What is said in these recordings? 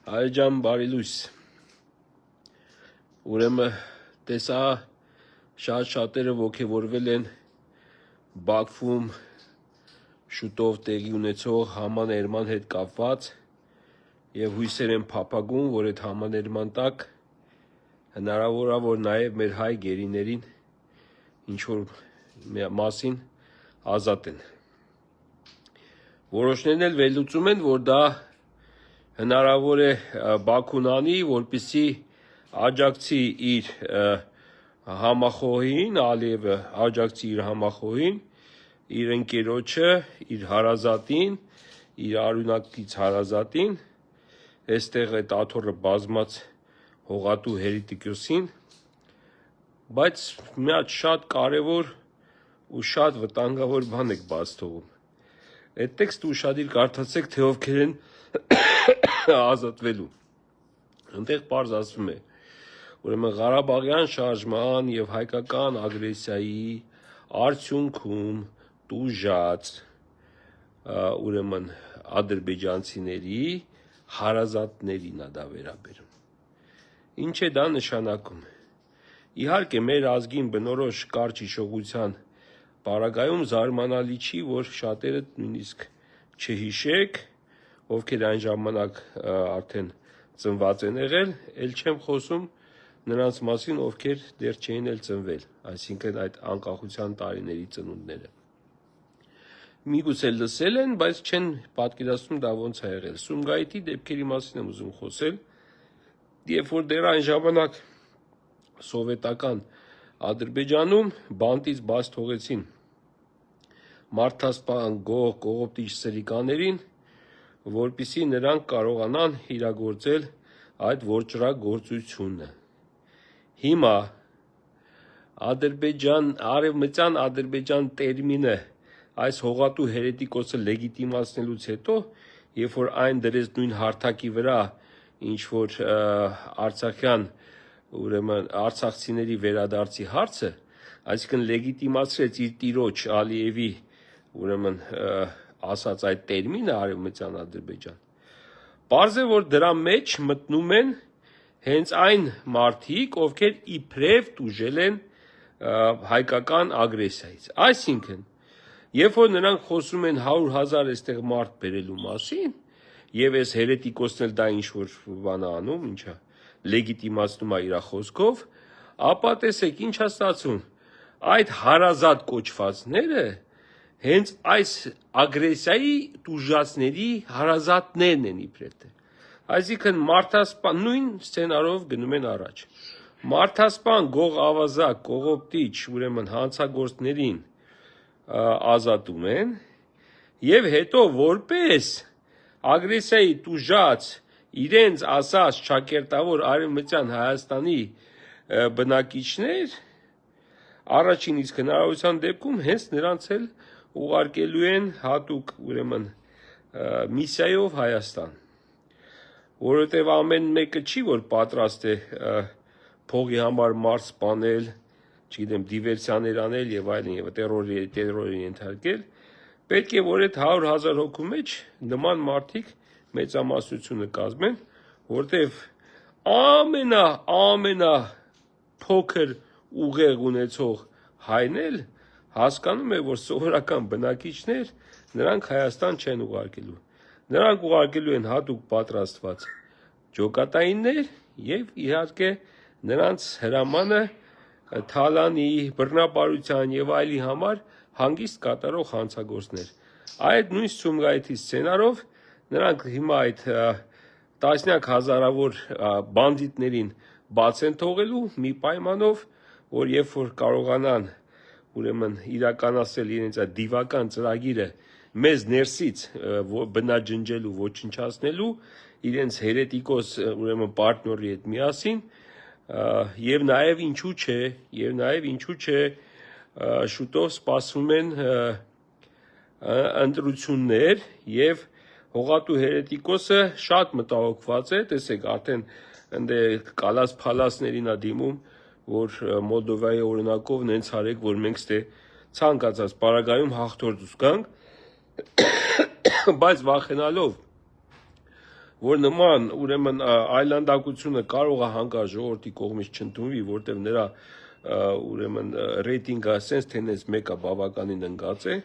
Հայջան բարի լույս, ուրեմն տեսա շատերը ոգևորվել են Բաքվում շուտով տեղի ունեցող համաներման հետ կապված և հույսեր են փափագում, որ այդ համաներման տակ հնարավոր է, որ նաև մեր հայ գերիներին ինչ-որ մասին ազատեն։ Որոշներն էլ վերլուծում են, որ դա հնարավոր է Բաքուն անի, որպեսզի աջակցի իր համախոհին, Ալիևը աջակցի իր համախոհին, իր ընկերոջը, իր հարազատին, իր արյունակից հարազատին, այստեղ այդ աթոռը բազմած հողատու Հերիտիկոսին, բայց մի հատ շատ կարևոր ու շատ վտանգավոր բան եք բաց թողում։ Այդ տեքստը ուշադիր կարդացեք, թե ովքեր են ազատվելու։ Այնտեղ պարզ ասվում է, ուրեմն Ղարաբաղյան շարժման և հայկական ագրեսիայի արդյունքում տուժած ուրեմն ադրբեջանցիների հարազատներին է դա վերաբերում։ Ինչ է դա նշանակում։ Իհարկե մեր ազգին բնորոշ կարճ հիշողության պարագայում զարմանալի չի, որ շատերը նույնիսկ չհիշեք, ովքեր այն ժամանակ արդեն ծնված են եղել, էլ չեմ խոսում նրանց մասին, ովքեր դեռ չէին էլ ծնվել, այսինքն այդ անկախության տարիների ծնունդները։ Միգուցե լսել են, բայց չեն պատկերացնում դա ոնց է եղել։ Սումգայիթի դեպքերի մասին եմ ուզում խոսել, երբ որ դեռ այն ժամանակ սովետական Ադրբեջանում բանտից բաց թողեցին մարդասպան գող կողոպտիչ սրիկաներին, որպեսզի նրանք կարողանան իրագործել այդ որջրագործությունը։ Հիմա արևմտյան Ադրբեջան տերմինը այս հողատու Հերետիկոսը լեգիտիմացնելուց հետո, երբ որ այն դրեց նույն հարթակի վրա, ինչ որ արցախյան ուրեմն արցախցիների վերադարձի հարցը, այսինքն լեգիտիմացրեց իր տիրոջ Ալիևի ուրեմն ասած այդ տերմինը արևմտյան Ադրբեջան։ Պարզ է, որ դրա մեջ մտնում են հենց այն մարդիկ, ովքեր իբրև տուժել են հայկական ագրեսիայից։ Այսինքն, երբ որ նրանք խոսում են 100,000 այստեղ մարդ բերելու մասին, եւ այս Հերետիկոսն էլ դա ինչ-որ բան է անում, ինչա լեգիտիմացնում է իր խոսքով, ապա տեսեք ինչ է ստացվում։ Այդ հարազատ կոչվածները հենց այս ագրեսիայի տուժածների հարազատներն են իբրև թե։ Այսինքն մարդասպան նույն սցենարով գնում են առաջ։ Մարդասպան գող ավազակ կողոպտիչ ուրեմն հանցագործներին ազատում են եւ հետո որպես ագրեսիայի տուժած իրենց ասած ճակերտավոր արևմտյան Հայաստանի բնակիչներ առաջին իսկ հնարավորության դեպքում հենց նրանց էլ ուղարկելու են հատուկ ուրեմն միսիայով Հայաստան, որովհետև ամեն մեկը չի, որ պատրաստ է փողի համար մարդ սպանել, չգիտեմ, դիվերսիաներ անել եւ այլն եւ տերորի ենթարկել, պետք է որ այդ 100,000 հոգու մեջ նման մարդիկ մեծամասնությունը կազմեն, որտեվ ամենա փոքր ուղեղ ունեցող հայն էլ հասկանում է, որ սովորական բնակիչներ նրանք Հայաստան չեն ուղարկելու։ Նրանք ուղարկելու են հատուկ պատրաստված ջոկատայիններ եւ իհարկե նրանց հրամանը թալանի, բռնապարության եւ այլի համար հանգիստ կատարող հանցագործներ։ Այդ նույն Սումգայիթի սցենարով նրանք հիմա այդ տասնյակ հազարավոր բանդիտներին բաց են թողելու մի պայմանով, որ երբ որ կարողանան ուրեմն իրականացնել իրենց այդ դիվական ծրագիրը մեզ ներսից բնաջնջելու, ոչնչացնելու, իրենց Հերետիկոս ուրեմն պարտների հետ միասին, եւ նաեւ ինչու չէ, շուտով սպասվում են ընտրություններ եւ հողատու Հերետիկոսը շատ մտահոգված է, տեսեք, արդեն ընդ կալաս փալասներին է դիմում, որ Մոլդովայի օրինակով նենց արեք, որ մենք ստե ցանկացած պարագայում հաղթորդուց գանք, բայց վախենալով, որ նման ուրեմն այլանդակությունը կարող է հանկարծ ժողովրդի կողմից չընդունվի, որտեղ նրա ուրեմն ռեյտինգը sense թե նենց մեկը բավականին ընկած է,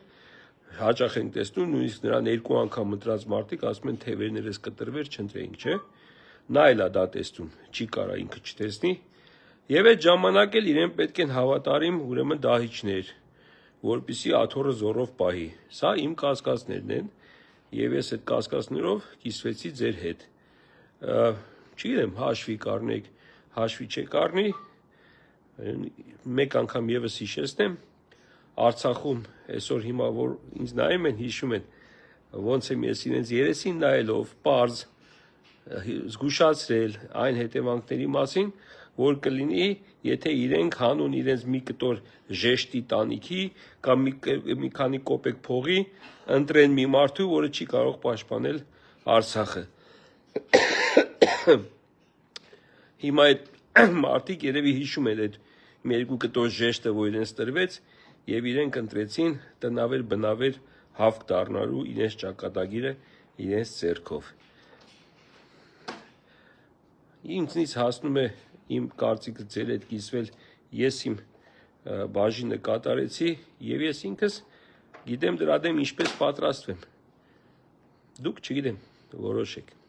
հաճախ ենք տեսնում, նույնիսկ նրան 2 անգամ ընտրած մարդիկ ասում են թևերներս կտրվեր, չընտրեինք, չէ։ Նա էլ է դա տեսնում, չի կարա ինքը չտեսնի։ Եվ այդ ժամանակ էլ իրեն պետք են հավատարիմ ուրեմն դահիճներ, որպեսզի աթոռը զոռով պահի։ Սա իմ կասկածներն են, եւ ես այդ կասկածներով կիսվեցի ձեր հետ։ Չգիտեմ, հաշվի կառնեք, հաշվի չեք առնի, մեկ անգամ եւս հիշեցնեմ, Արցախում այսօր հիմա որ ինձ նայում են, հիշում են, ոնց եմ ես իրենց երեսին նայելով պարզ զգուշացրել այն հետևանքների մասին, որ կլինի, եթե իրենք հանուն իրենց մի կտոր ժեշտի տանիքի կամ մի քանի կոպեկ փողի ընտրեն մի մարդու, որը չի կարող պաշտպանել Արցախը։ Հիմա այդ մարդիկ երևի հիշում են այդ մի 2 կտոր ժեշտը, որ իրենց տրվեց, եւ իրենք ընտրեցին տնավեր բնավեր հավք դառնալու իրենց ճակատագիրը իրենց ձեռքով։ Ինձնից հասնում է իմ կարծիքը ձեր հետ կիսվել, ես իմ բաժինը կատարեցի եւ ես ինքս գիտեմ դրա դեմ ինչպես պատրաստվեմ։ Դուք չգիտեմ, որոշեք։